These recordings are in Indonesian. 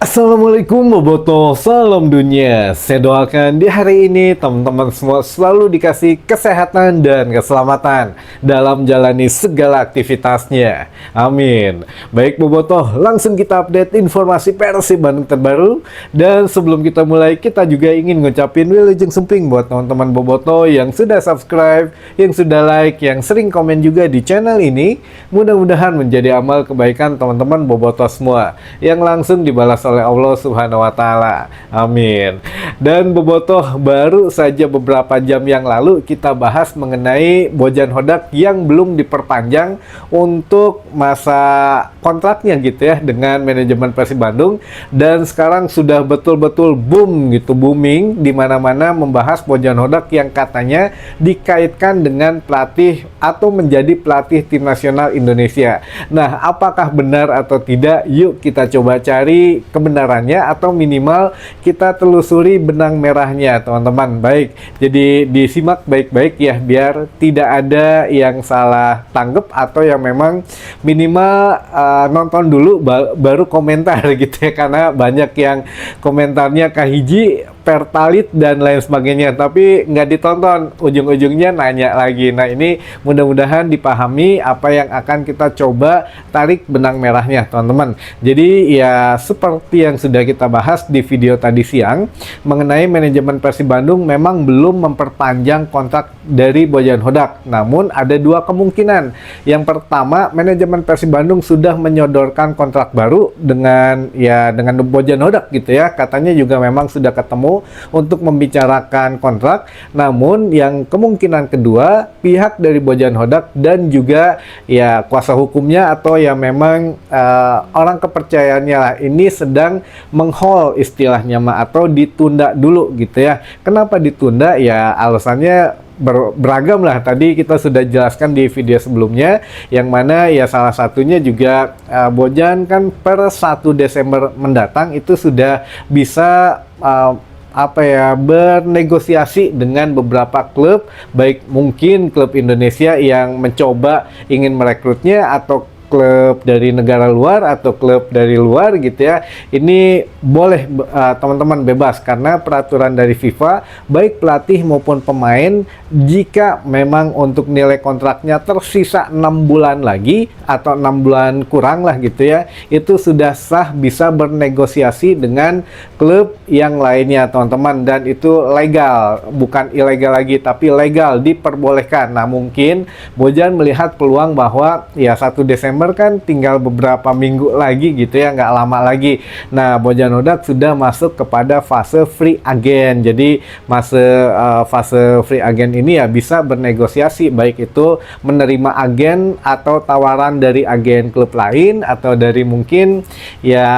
Assalamualaikum Boboto, salam dunia. Saya doakan di hari ini teman-teman semua selalu dikasih kesehatan dan keselamatan dalam jalani segala aktivitasnya. Amin. Baik Boboto, langsung kita update informasi Persib Bandung terbaru. Dan sebelum kita mulai, kita juga ingin ngucapin wilujeng sumping buat teman-teman Boboto yang sudah subscribe, yang sudah like, yang sering komen juga di channel ini. Mudah-mudahan menjadi amal kebaikan teman-teman Boboto semua yang langsung dibalas oleh Allah Subhanahu wa Ta'ala. Amin. Dan Bobotoh, baru saja beberapa jam yang lalu kita bahas mengenai Bojan Hodak yang belum diperpanjang untuk masa kontraknya gitu ya dengan manajemen Persib Bandung, dan sekarang sudah betul-betul boom gitu, booming di mana-mana membahas Bojan Hodak yang katanya dikaitkan dengan pelatih atau menjadi pelatih tim nasional Indonesia. Nah, apakah benar atau tidak? Yuk kita coba cari kebenarannya atau minimal kita telusuri benang merahnya, teman-teman. Baik, jadi disimak baik-baik ya biar tidak ada yang salah tanggap atau yang memang minimal nonton dulu baru komentar gitu ya, karena banyak yang komentarnya kahiji pertalit dan lain sebagainya, tapi nggak ditonton, ujung-ujungnya nanya lagi. Nah, ini mudah-mudahan dipahami apa yang akan kita coba tarik benang merahnya, teman-teman. Jadi ya seperti yang sudah kita bahas di video tadi siang mengenai manajemen Persib Bandung memang belum memperpanjang kontrak dari Bojan Hodak. Namun ada dua kemungkinan. Yang pertama, manajemen Persib Bandung sudah menyodorkan kontrak baru dengan Bojan Hodak gitu ya. Katanya juga memang sudah ketemu untuk membicarakan kontrak. Namun yang kemungkinan kedua, pihak dari Bojan Hodak dan juga ya kuasa hukumnya atau ya memang orang kepercayaannya lah ini sedang menghold istilahnya atau ditunda dulu gitu ya. Kenapa ditunda? Ya alasannya beragam lah, tadi kita sudah jelaskan di video sebelumnya, yang mana ya salah satunya juga Bojan kan per 1 Desember mendatang itu sudah bisa bernegosiasi dengan beberapa klub, baik mungkin klub Indonesia yang mencoba ingin merekrutnya atau klub dari negara luar atau klub dari luar gitu ya. Ini boleh teman-teman bebas karena peraturan dari FIFA baik pelatih maupun pemain, jika memang untuk nilai kontraknya tersisa 6 bulan lagi atau 6 bulan kurang lah gitu ya, itu sudah sah bisa bernegosiasi dengan klub yang lainnya, teman-teman, dan itu legal, bukan ilegal lagi tapi legal, diperbolehkan. Nah, mungkin Bojan melihat peluang bahwa ya 1 Desember kan tinggal beberapa minggu lagi gitu ya, nggak lama lagi. Nah, Bojan Hodak sudah masuk kepada fase free agent. Jadi fase free agent ini ya bisa bernegosiasi, baik itu menerima agen atau tawaran dari agen klub lain atau dari mungkin ya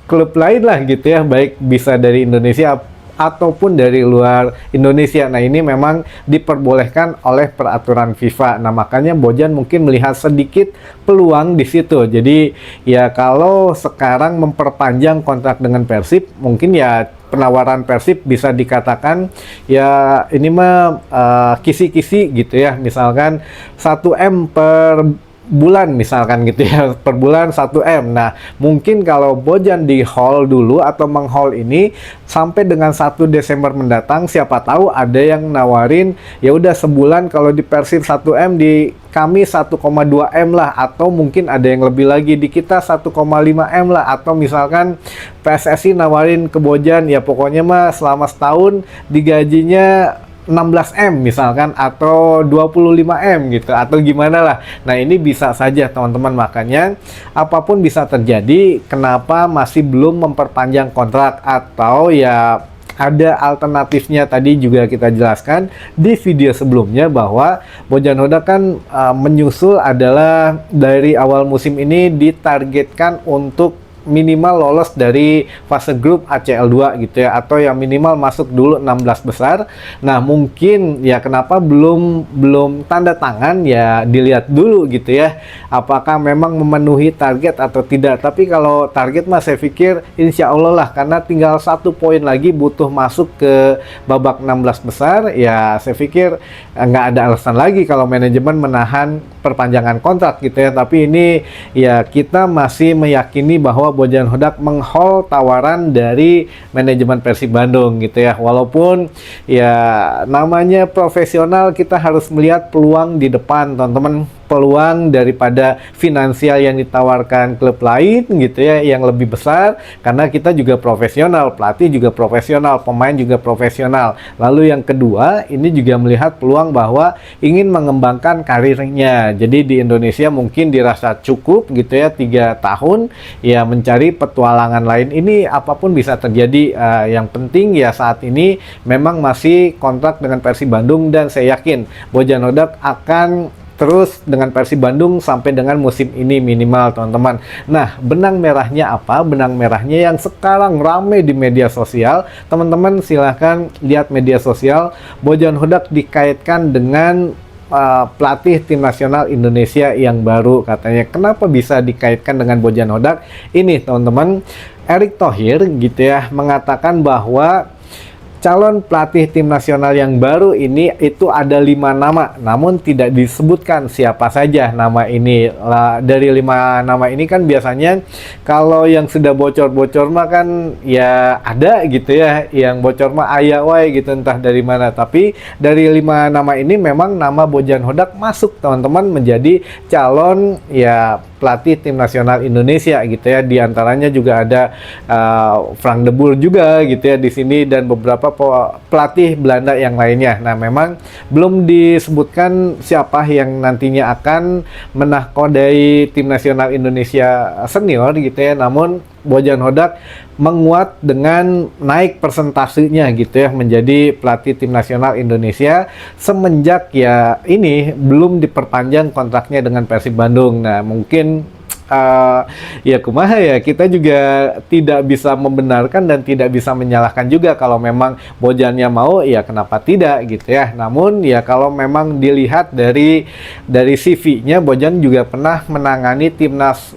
klub lain lah gitu ya, baik bisa dari Indonesia ataupun dari luar Indonesia. Nah, ini memang diperbolehkan oleh peraturan FIFA. Nah, makanya Bojan mungkin melihat sedikit peluang di situ. Jadi ya kalau sekarang memperpanjang kontrak dengan Persib, mungkin ya penawaran Persib bisa dikatakan ya ini mah kisi-kisi gitu ya. Misalkan 1M per bulan misalkan gitu ya, per bulan 1M. Nah, mungkin kalau Bojan di hold dulu atau meng-hold ini sampai dengan 1 Desember mendatang, siapa tahu ada yang nawarin ya udah sebulan kalau di Persib 1M, di kami 1,2M lah, atau mungkin ada yang lebih lagi di kita 1,5M lah, atau misalkan PSSI nawarin ke Bojan ya pokoknya mah selama setahun digajinya 16M misalkan atau 25M gitu atau gimana lah. Nah, ini bisa saja teman-teman, makanya apapun bisa terjadi. Kenapa masih belum memperpanjang kontrak atau ya ada alternatifnya, tadi juga kita jelaskan di video sebelumnya bahwa Bojan Hodak kan menyusul adalah dari awal musim ini ditargetkan untuk minimal lolos dari fase grup ACL2 gitu ya, atau yang minimal masuk dulu 16 besar. Nah, mungkin ya kenapa belum tanda tangan, ya dilihat dulu gitu ya apakah memang memenuhi target atau tidak. Tapi kalau target mah saya pikir insya Allah lah, karena tinggal 1 poin lagi butuh masuk ke babak 16 besar, ya saya pikir nggak ada alasan lagi kalau manajemen menahan perpanjangan kontrak gitu ya. Tapi ini ya kita masih meyakini bahwa Bojan Hodak menghold tawaran dari manajemen Persib Bandung gitu ya. Walaupun ya namanya profesional, kita harus melihat peluang di depan teman-teman, peluang daripada finansial yang ditawarkan klub lain gitu ya yang lebih besar, karena kita juga profesional, pelatih juga profesional, pemain juga profesional. Lalu yang kedua, ini juga melihat peluang bahwa ingin mengembangkan karirnya. Jadi di Indonesia mungkin dirasa cukup gitu ya 3 tahun ya, mencari petualangan lain. Ini apapun bisa terjadi. Yang penting ya saat ini memang masih kontrak dengan Persib Bandung, dan saya yakin Bojan Hodak akan terus dengan Persib Bandung sampai dengan musim ini minimal teman-teman. Nah, benang merahnya apa? Benang merahnya yang sekarang rame di media sosial. Teman-teman silahkan lihat media sosial. Bojan Hodak dikaitkan dengan pelatih tim nasional Indonesia yang baru katanya. Kenapa bisa dikaitkan dengan Bojan Hodak? Ini teman-teman, Erick Thohir gitu ya mengatakan bahwa calon pelatih tim nasional yang baru ini itu ada 5 nama, namun tidak disebutkan siapa saja nama ini. Dari 5 nama ini kan biasanya kalau yang sudah bocor-bocor mah kan ya ada gitu ya, yang bocor mah aya wae gitu entah dari mana. Tapi dari 5 nama ini memang nama Bojan Hodak masuk teman-teman menjadi calon ya pelatih tim nasional Indonesia gitu ya. Di antaranya juga ada Frank de Boer juga gitu ya di sini, dan beberapa pelatih Belanda yang lainnya. Nah, memang belum disebutkan siapa yang nantinya akan menahkodai tim nasional Indonesia senior gitu ya. Namun Bojan Hodak menguat dengan naik persentasenya gitu ya menjadi pelatih tim nasional Indonesia semenjak ya ini belum diperpanjang kontraknya dengan Persib Bandung. Nah, mungkin ya kumaha ya, kita juga tidak bisa membenarkan dan tidak bisa menyalahkan juga. Kalau memang Bojannya mau ya kenapa tidak gitu ya. Namun ya kalau memang dilihat dari CV-nya, Bojan juga pernah menangani timnas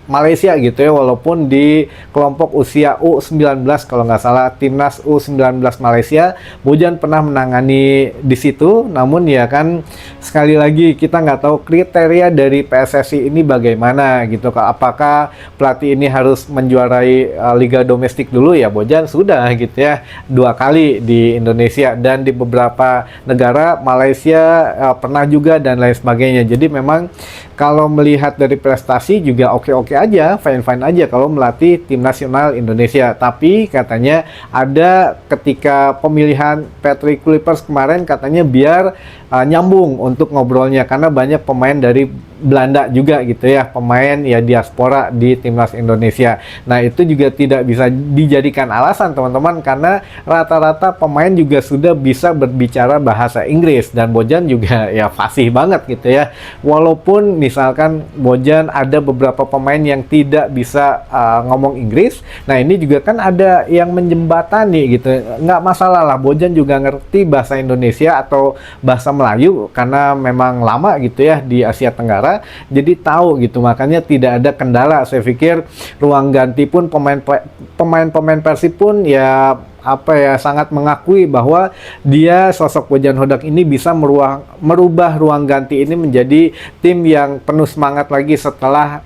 Malaysia gitu ya, walaupun di kelompok usia U19 kalau nggak salah, timnas U19 Malaysia Bojan pernah menangani di situ. Namun ya kan sekali lagi kita nggak tahu kriteria dari PSSI ini bagaimana gitu. Apakah pelatih ini harus menjuarai liga domestik dulu? Ya Bojan sudah gitu ya 2 kali di Indonesia dan di beberapa negara, Malaysia pernah juga dan lain sebagainya. Jadi memang kalau melihat dari prestasi juga oke-oke aja, fine-fine aja kalau melatih tim nasional Indonesia. Tapi katanya ada ketika pemilihan Patrick Kluivert kemarin, katanya biar nyambung untuk ngobrolnya, karena banyak pemain dari Belanda juga gitu ya, pemain ya diaspora di timnas Indonesia. Nah, itu juga tidak bisa dijadikan alasan teman-teman, karena rata-rata pemain juga sudah bisa berbicara bahasa Inggris, dan Bojan juga ya fasih banget gitu ya. Walaupun misalkan Bojan ada beberapa pemain yang tidak bisa ngomong Inggris, nah ini juga kan ada yang menjembatani gitu. Nggak masalah lah, Bojan juga ngerti bahasa Indonesia atau bahasa Melayu karena memang lama gitu ya di Asia Tenggara, jadi tahu gitu. Makanya tidak ada kendala. Saya pikir ruang ganti pun pemain Persib pun ya apa ya sangat mengakui bahwa dia, sosok Bojan Hodak ini bisa merubah ruang ganti ini menjadi tim yang penuh semangat lagi setelah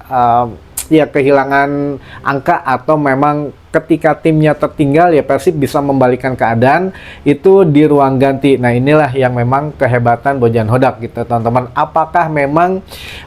ya kehilangan angka, atau memang ketika timnya tertinggal ya Persib bisa membalikan keadaan itu di ruang ganti. Nah, inilah yang memang kehebatan Bojan Hodak gitu teman-teman. Apakah memang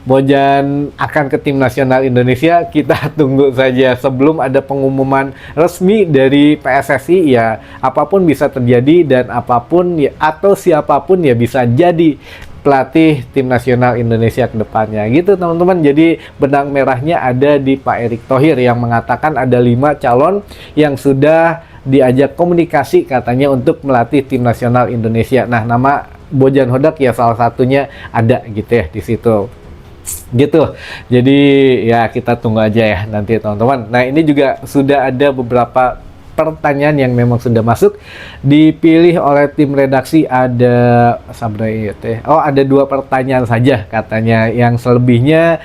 Bojan akan ke tim nasional Indonesia? Kita tunggu saja. Sebelum ada pengumuman resmi dari PSSI ya apapun bisa terjadi, dan apapun ya atau siapapun ya bisa jadi pelatih tim nasional Indonesia ke depannya gitu teman-teman. Jadi benang merahnya ada di Pak Erick Thohir yang mengatakan ada 5 calon yang sudah diajak komunikasi katanya untuk melatih tim nasional Indonesia. Nah, nama Bojan Hodak ya salah satunya ada gitu ya di situ. Gitu. Jadi ya kita tunggu aja ya nanti teman-teman. Nah, ini juga sudah ada beberapa pertanyaan yang memang sudah masuk, dipilih oleh tim redaksi. Ada ada 2 pertanyaan saja katanya, yang selebihnya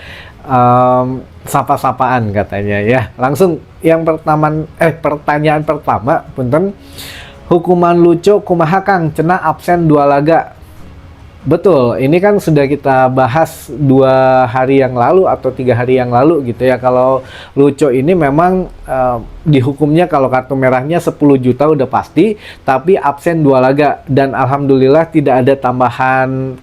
sapa-sapaan katanya ya. Langsung yang pertanyaan pertama, punten, hukuman lucu kumaha Kang cenah absen 2 laga. Betul, ini kan sudah kita bahas 2 hari yang lalu atau 3 hari yang lalu gitu ya. Kalau Lucho ini memang dihukumnya kalau kartu merahnya 10 juta udah pasti, tapi absen 2 laga dan alhamdulillah tidak ada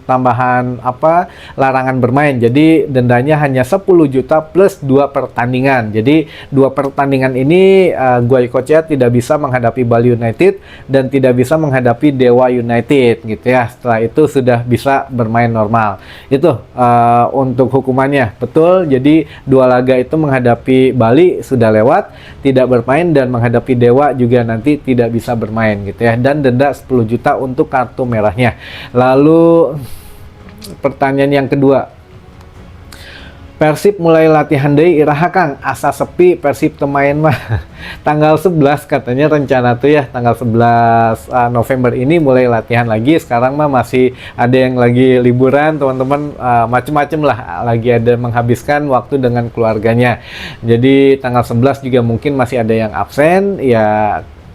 tambahan apa larangan bermain. Jadi dendanya hanya 10 juta plus 2 pertandingan. Jadi 2 pertandingan ini Goicoechea tidak bisa menghadapi Bali United dan tidak bisa menghadapi Dewa United gitu ya. Setelah itu sudah bisa bermain normal. Itu untuk hukumannya. Betul, jadi 2 laga itu menghadapi Bali sudah lewat, tidak bermain, dan menghadapi Dewa juga nanti tidak bisa bermain gitu ya. Dan denda 10 juta untuk kartu merahnya. Lalu pertanyaan yang kedua, Persib mulai latihan deui iraha Kang, asa sepi Persib temain mah. Tanggal 11 katanya rencana tuh ya, tanggal 11 November ini mulai latihan lagi. Sekarang mah masih ada yang lagi liburan, teman-teman, macem-macem lah, lagi ada menghabiskan waktu dengan keluarganya. Jadi tanggal 11 juga mungkin masih ada yang absen ya.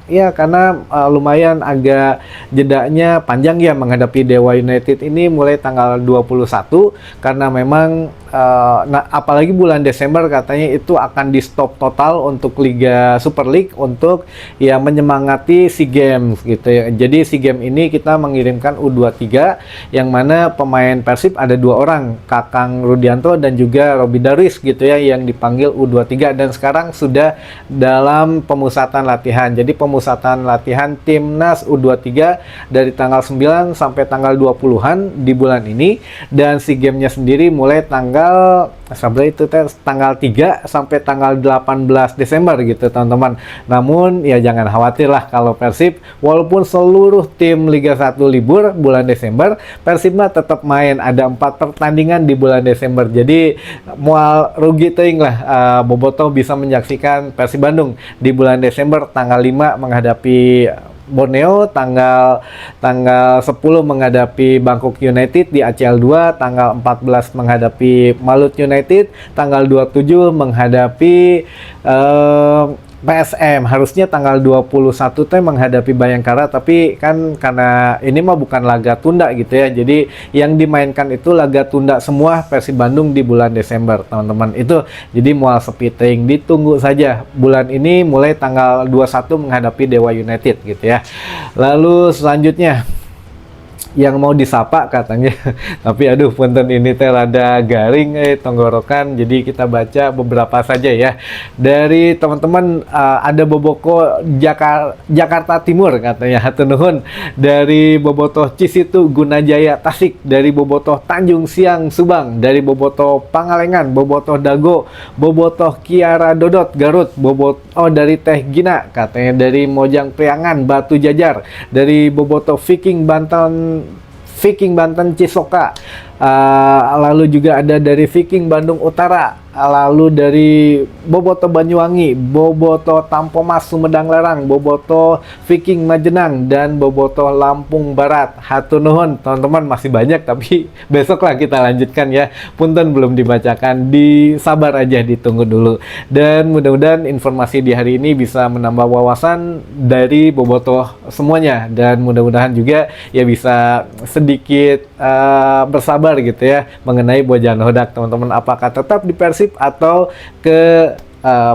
Ya, karena lumayan agak jedanya panjang ya menghadapi Dewa United ini mulai tanggal 21, karena memang apalagi bulan Desember katanya itu akan di stop total untuk Liga Super League untuk ya menyemangati SEA Games gitu ya. Jadi SEA Games ini kita mengirimkan U23 yang mana pemain Persib ada 2 orang, Kakang Rudianto dan juga Robby Darwis gitu ya, yang dipanggil U23 dan sekarang sudah dalam pemusatan latihan. Jadi pemusatan latihan timnas U23 dari tanggal 9 sampai tanggal 20-an di bulan ini, dan SEA Games-nya sendiri mulai tanggal tanggal 3 sampai tanggal 18 Desember gitu teman-teman. Namun ya jangan khawatir lah kalau Persib, walaupun seluruh tim Liga 1 libur bulan Desember, Persib mah tetap main, ada 4 pertandingan di bulan Desember. Jadi mual rugi teuing lah bobotoh bisa menyaksikan Persib Bandung di bulan Desember tanggal 5 menghadapi Borneo, tanggal 10 menghadapi Bangkok United di ACL 2, tanggal 14 menghadapi Malut United, tanggal 27 menghadapi PSM. Harusnya tanggal 21 teh menghadapi Bayangkara, tapi kan karena ini mah bukan laga tunda gitu ya. Jadi yang dimainkan itu laga tunda semua Persib Bandung di bulan Desember, teman-teman. Itu jadi mual sepi teuing, ditunggu saja. Bulan ini mulai tanggal 21 menghadapi Dewa United gitu ya. Lalu selanjutnya yang mau disapa katanya, tapi aduh punten ini teh rada garing tenggorokan, jadi kita baca beberapa saja ya. Dari teman-teman ada Boboko Jakarta Timur katanya, hatur nuhun. Dari Bobotoh Cisitu Gunajaya Tasik, dari Bobotoh Tanjung Siang Subang, dari Bobotoh Pangalengan, Bobotoh Dago, Bobotoh Kiara Dodot Garut, dari Teh Gina katanya, dari Mojang Priangan Batu Jajar, dari Bobotoh Viking Banten Cisoka, lalu juga ada dari Viking Bandung Utara, lalu dari Bobotoh Banyuwangi, Bobotoh Tampomas Sumedang Lerang, Bobotoh Viking Majenang, dan Bobotoh Lampung Barat. Hatur nuhun teman-teman, masih banyak tapi besok lah kita lanjutkan ya. Punten belum dibacakan, disabar aja, ditunggu dulu. Dan mudah-mudahan informasi di hari ini bisa menambah wawasan dari Bobotoh semuanya, dan mudah-mudahan juga ya bisa sedikit bersabar gitu ya mengenai Bojan Hodak, teman-teman, apakah tetap di Persib atau ke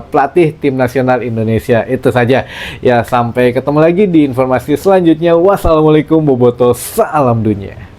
pelatih tim nasional Indonesia. Itu saja ya, sampai ketemu lagi di informasi selanjutnya. Wassalamualaikum, Bobotoh, salam dunia.